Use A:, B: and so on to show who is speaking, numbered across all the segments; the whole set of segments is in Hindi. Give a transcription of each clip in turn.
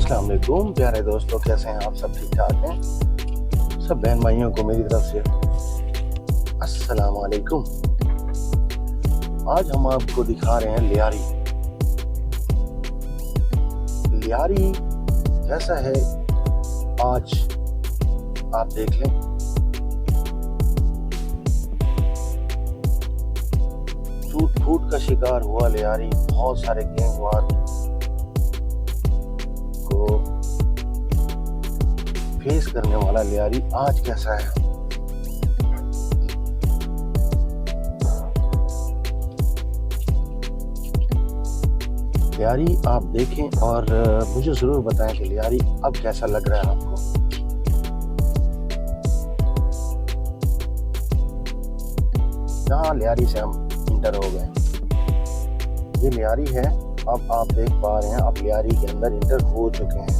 A: अस्सलाम वालेकुम प्यारे दोस्तों, कैसे हैं आप? सब ठीक ठाक हैं? सब बहन भाइयों को मेरी तरफ से अस्सलाम वालेकुम। आज हम आपको दिखा रहे हैं लियारी। लियारी कैसा है आज आप देख लें। टूट फूट का शिकार हुआ लियारी। बहुत सारे गैंगवार को फेस करने वाला लियारी आज कैसा है। लियारी आप देखें और मुझे जरूर बताएं कि लियारी अब कैसा लग रहा है आपको। यहाँ लियारी से हम इंटर हो गए। ये लियारी है। अब आप देख पा रहे हैं, अब लियारी के अंदर इंटर हो चुके हैं।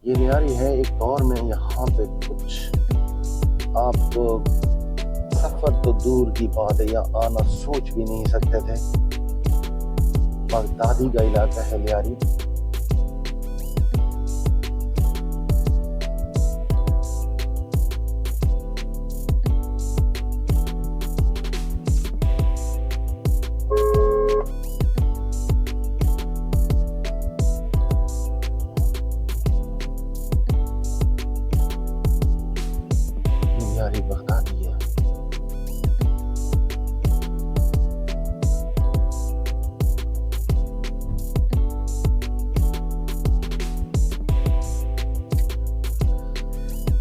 A: ये लियारी है। एक दौर में यहाँ पे कुछ आप सफर तो दूर की बात है, या आना सोच भी नहीं सकते थे। बगदादी का इलाका है लियारी। लियारी बगदादी है।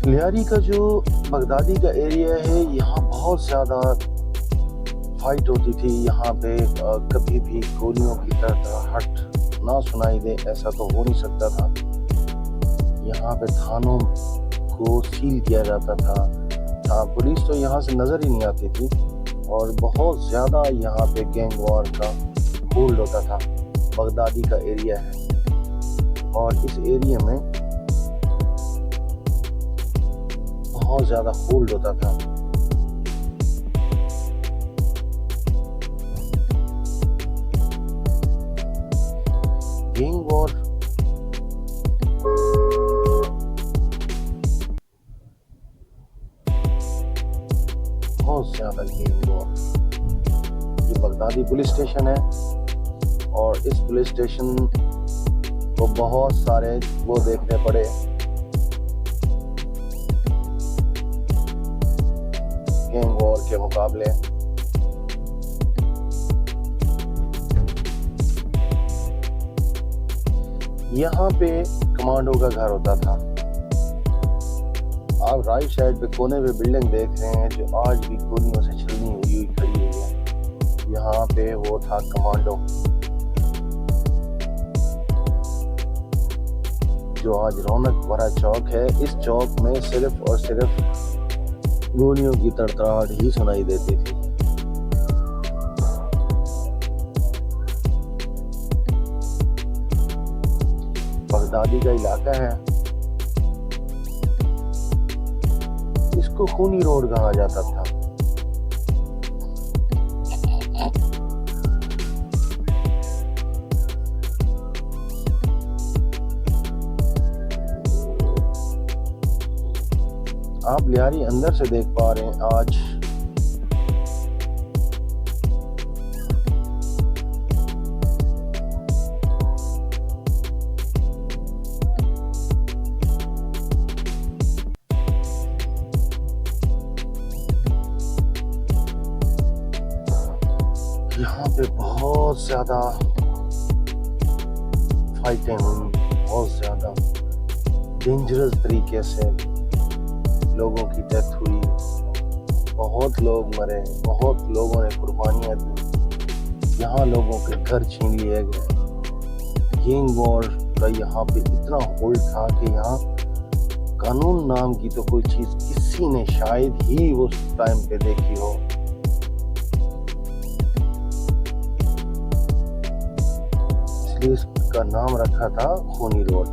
A: लियारी का जो बगदादी का एरिया है, यहाँ बहुत ज़्यादा फाइट होती थी। यहाँ पे कभी भी गोलियों की तरह ना सुनाई दे ऐसा तो हो नहीं सकता था। यहाँ पे थानों को सील किया जाता था। पुलिस तो यहाँ से नज़र ही नहीं आती थी और बहुत ज़्यादा यहाँ पे गैंग वॉर का होल्ड होता था। बगदादी का एरिया है और इस एरिया में बहुत ज़्यादा होल्ड होता था। गैंग वॉर बहुत ज़्यादा गैंग वॉर। ये बगदादी पुलिस स्टेशन है और इस पुलिस स्टेशन को बहुत सारे वो देखने पड़े। गैंग वॉर के मुकाबले यहाँ पे कमांडो का घर होता था। आप राइट साइड पे कोने पे बिल्डिंग देख रहे हैं जो आज भी गोलियों से छलनी हुई खड़ी हुई है। यहाँ पे वो था कमांडो, जो आज रौनक भरा चौक है। इस चौक में सिर्फ और सिर्फ गोलियों की तड़तड़ाहट ही सुनाई देती थी। बगदादी का इलाका है। इसको खूनी रोड कहा जाता था। आप लियारी अंदर से देख पा रहे हैं आज यहाँ पे बहुत ज्यादा फाइटें हुई। बहुत ज्यादा डेंजरस तरीके से लोगों की डेथ हुई। बहुत लोग मरे, बहुत लोगों ने कुर्बानियां दी। यहाँ लोगों के घर छीन लिए गए। गैंग वॉर का यहाँ पे इतना होल्ड था कि यहाँ कानून नाम की तो कोई चीज किसी ने शायद ही उस टाइम पे देखी हो। इसलिए इस इसका नाम रखा था खूनी रोड।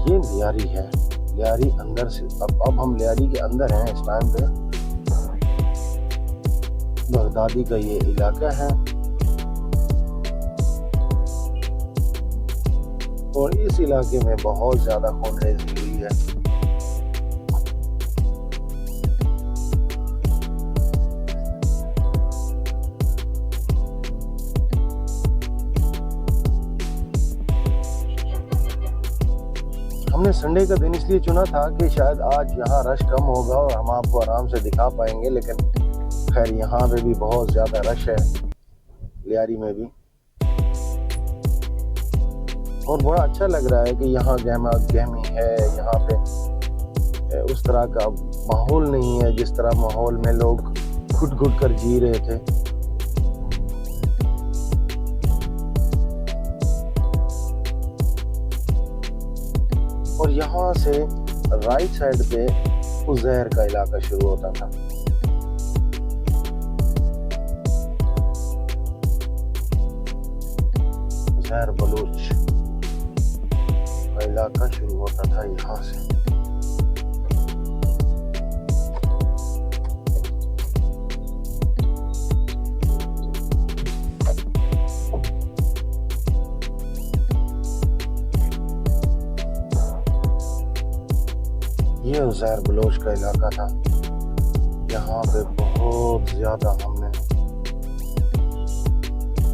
A: ये लियारी है, लियारी अंदर से। अब हम लियारी के अंदर हैं इस टाइम पे। बगदादी का ये इलाका है और इस इलाके में बहुत ज्यादा खूनरेज़ी हुई है। हमने संडे का दिन इसलिए चुना था कि शायद आज यहाँ रश कम होगा और हम आपको आराम से दिखा पाएंगे, लेकिन खैर यहाँ पे भी बहुत ज़्यादा रश है, लियारी में भी। और बड़ा अच्छा लग रहा है कि यहाँ गहमा गहमी है, यहाँ पे उस तरह का माहौल नहीं है जिस तरह माहौल में लोग घुट घुट कर जी रहे थे। और यहाँ से राइट साइड पे उज़ैर का इलाका शुरू होता था। उज़ैर बलूच का इलाका शुरू होता था यहाँ से। ये उज़ैर बलोच का इलाका था। यहाँ पे बहुत ज्यादा हमने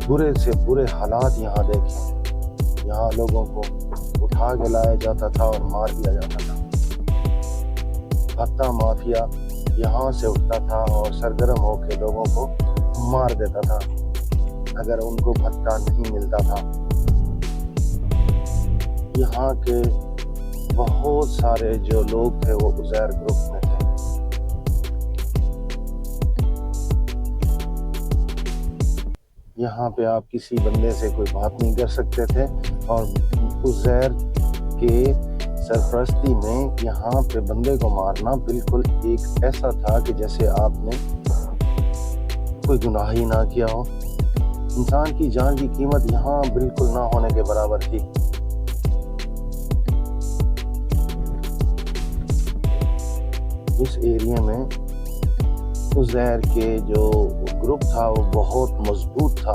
A: बुरे से बुरे हालात यहाँ देखे। यहाँ लोगों को उठा के लाया जाता था और मार दिया जाता था। भत्ता माफिया यहाँ से उठता था और सरगर्म होकर लोगों को मार देता था अगर उनको भत्ता नहीं मिलता था। यहाँ के बहुत सारे जो लोग थे वो उज़ैर ग्रुप में थे। यहाँ पे आप किसी बंदे से कोई बात नहीं कर सकते थे और उज़ैर के सरपरस्ती में यहाँ पे बंदे को मारना बिल्कुल एक ऐसा था कि जैसे आपने कोई गुनाह ही ना किया हो। इंसान की जान की कीमत यहाँ बिल्कुल ना होने के बराबर थी। इस एरिया में उज़ैर के जो ग्रुप था वो बहुत मजबूत था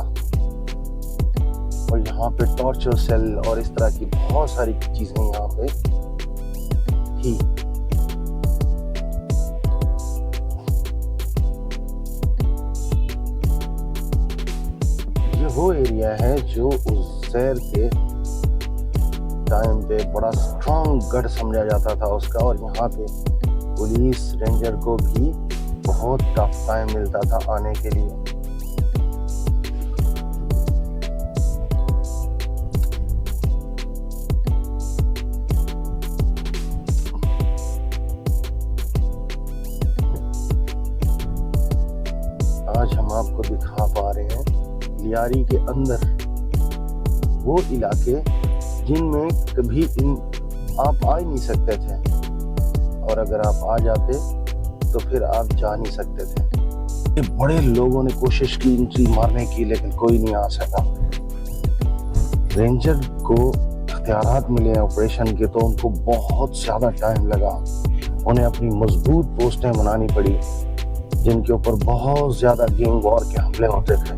A: और यहाँ पे टॉर्चर सेल और इस तरह की बहुत सारी चीजें यहाँ पे थी। ये वो एरिया है जो उज़ैर के टाइम पे बड़ा स्ट्रॉन्ग गढ़ समझा जाता था उसका, और यहाँ पे पुलिस रेंजर को भी बहुत टफ टाइम मिलता था आने के लिए। आज हम आपको दिखा पा रहे हैं लियारी के अंदर वो इलाके जिनमें कभी आप आ ही नहीं सकते थे, और अगर आप आ जाते तो फिर आप जा नहीं सकते थे। बड़े लोगों ने कोशिश की इनकी मारने की, लेकिन कोई नहीं आ सका। रेंजर को हथियारात मिले ऑपरेशन के, तो उनको बहुत ज़्यादा टाइम लगा। उन्हें अपनी मजबूत पोस्टें बनानी पड़ी जिनके ऊपर बहुत ज़्यादा गैंग वॉर के हमले होते थे,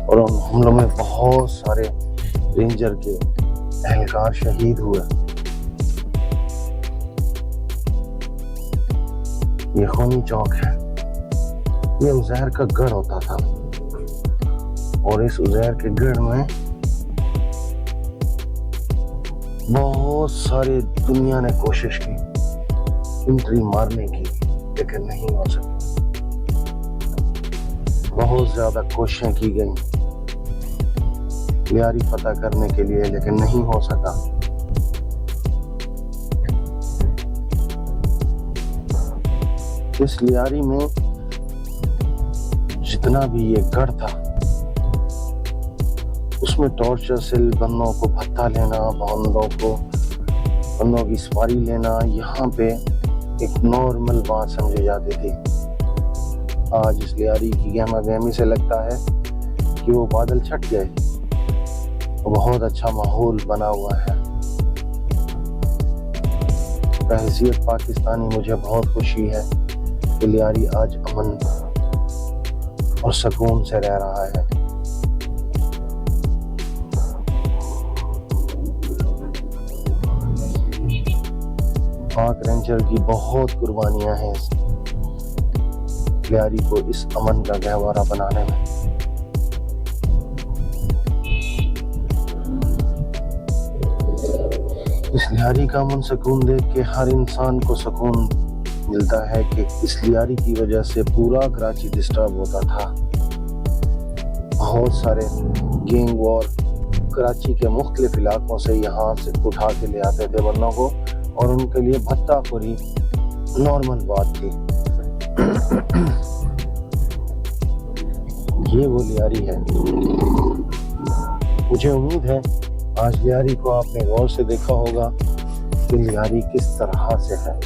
A: और उन हमलों में बहुत सारे रेंजर के एहलकार शहीद हुए। ये खूनी चौक है। ये उज़ैर का गढ़ होता था, और इस उज़ैर के गढ़ में बहुत सारी दुनिया ने कोशिश की एंट्री मारने की, लेकिन नहीं हो सकी। बहुत ज्यादा कोशिशें की गई लियारी फतह करने के लिए, लेकिन नहीं हो सका। इस लियारी में जितना भी ये गढ़ था उसमें टॉर्चर सेल, बंदों को भत्ता लेना, बंदों की सवारी लेना यहाँ पे एक नॉर्मल बात समझी जाती थी। आज इस लियारी की गहमा गहमी से लगता है कि वो बादल छट गए। बहुत अच्छा माहौल बना हुआ है। बहैसियत पाकिस्तानी मुझे बहुत खुशी है कि लियारी आज अमन और सुकून से रह रहा है। पाक रेंजर की बहुत कुर्बानियां हैं लियारी को इस अमन का गहवारा बनाने में। इस लियारी का अमन सुकून देख के हर इंसान को सुकून मिलता है कि इस लियारी की वजह से पूरा कराची डिस्टर्ब होता था। बहुत सारे गैंग वॉर कराची के मुख्तलिफ इलाकों से यहाँ से उठा के ले आते थे बंदों को, और उनके लिए भत्ताखोरी नॉर्मल बात थी। ये वो लियारी है। मुझे उम्मीद है आज लियारी को आपने गौर से देखा होगा कि लियारी किस तरह से है।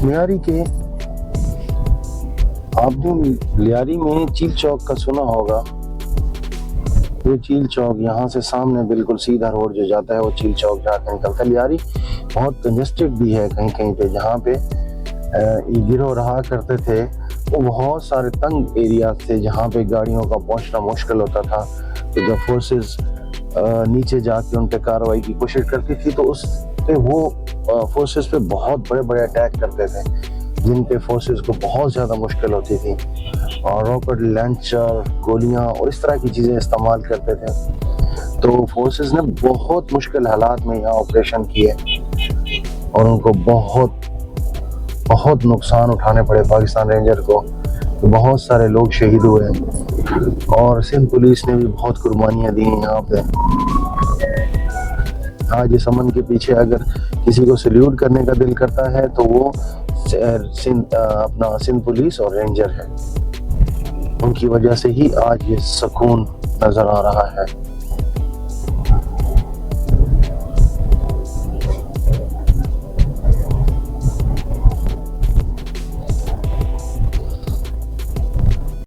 A: लियारी के आपने लियारी में चील चौक का सुना होगा। ये चील चौक यहाँ से सामने बिल्कुल सीधा रोड जो जाता है वो चील चौक जाकर निकलता है। लियारी बहुत कंजेस्टेड भी है कहीं कहीं पे। जहाँ पे ये गिरोह रहा करते थे वो बहुत सारे तंग एरिया थे जहाँ पे गाड़ियों का पहुँचना मुश्किल होता था। तो जब फोर्सेस नीचे जाके उन पे कार्रवाई की कोशिश करती थी तो उस पे वो फोर्सेस पे बहुत बड़े बड़े अटैक करते थे, जिन पे फोर्सेस को बहुत ज़्यादा मुश्किल होती थी, और रॉकेट लॉन्चर, गोलियां और इस तरह की चीज़ें इस्तेमाल करते थे। तो फोर्सेस ने बहुत मुश्किल हालात में यहाँ ऑपरेशन किए और उनको बहुत नुकसान उठाने पड़े पाकिस्तान रेंजर को। तो बहुत सारे लोग शहीद हुए और सिंध पुलिस ने भी बहुत कुर्बानियाँ दी यहाँ पे। आज इस अमन के पीछे अगर किसी को सल्यूट करने का दिल करता है तो वो सिंध पुलिस और रेंजर है। उनकी वजह से ही आज ये सुकून नजर आ रहा है।